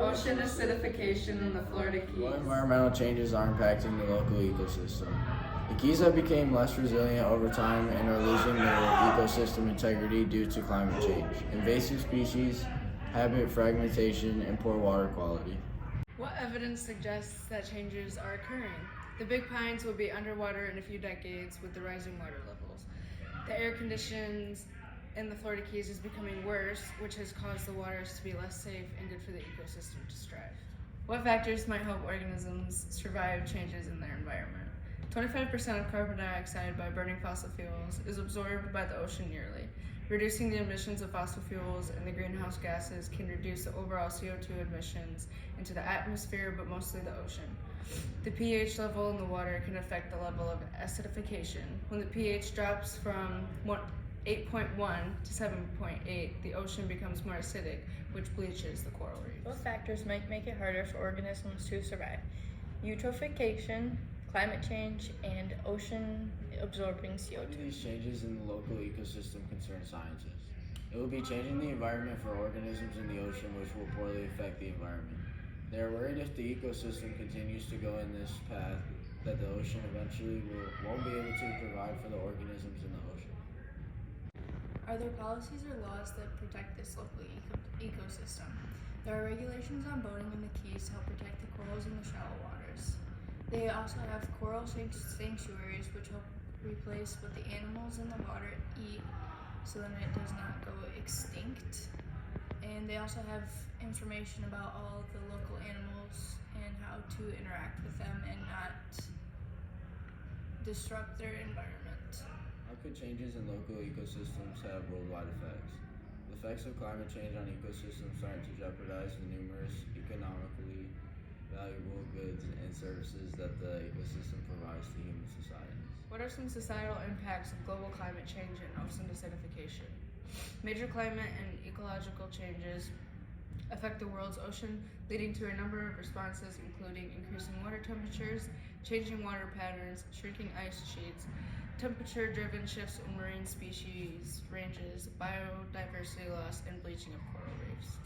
Ocean acidification in the Florida Keys. What environmental changes are impacting the local ecosystem? The Keys have become less resilient over time and are losing their ecosystem integrity due to climate change, invasive species, habitat fragmentation, and poor water quality. What evidence suggests that changes are occurring? The Big Pines will be underwater in a few decades with the rising water levels. The air conditions in the Florida Keys is becoming worse, which has caused the waters to be less safe and good for the ecosystem to strive. What factors might help organisms survive changes in their environment? 25% of carbon dioxide by burning fossil fuels is absorbed by the ocean yearly. Reducing the emissions of fossil fuels and the greenhouse gases can reduce the overall CO2 emissions into the atmosphere, but mostly the ocean. The pH level in the water can affect the level of acidification. When the pH drops from 8.1 to 7.8, the ocean becomes more acidic, which bleaches the coral reef. What factors might make it harder for organisms to survive? Eutrophication, climate change, and ocean absorbing How do CO2. these changes in the local ecosystem concern scientists? It will be changing the environment for organisms in the ocean, which will poorly affect the environment. They are worried if the ecosystem continues to go in this path, that the ocean eventually won't be able to provide for the organisms in the ocean. Are there policies or laws that protect this local ecosystem? There are regulations on boating in the Keys to help protect the corals in the shallow waters. They also have coral sanctuaries which help replace what the animals in the water eat so then it does not go extinct. And they also have information about all of the local animals and how to interact with them and not disrupt their environment. How could changes in local ecosystems have worldwide effects? The effects of climate change on ecosystems start to jeopardize the numerous economically valuable goods and services that the ecosystem provides to human societies. What are some societal impacts of global climate change and ocean acidification? Major climate and ecological changes affect the world's ocean, leading to a number of responses including increasing water temperatures, changing water patterns, shrinking ice sheets, temperature-driven shifts in marine species ranges, biodiversity loss, and bleaching of coral reefs.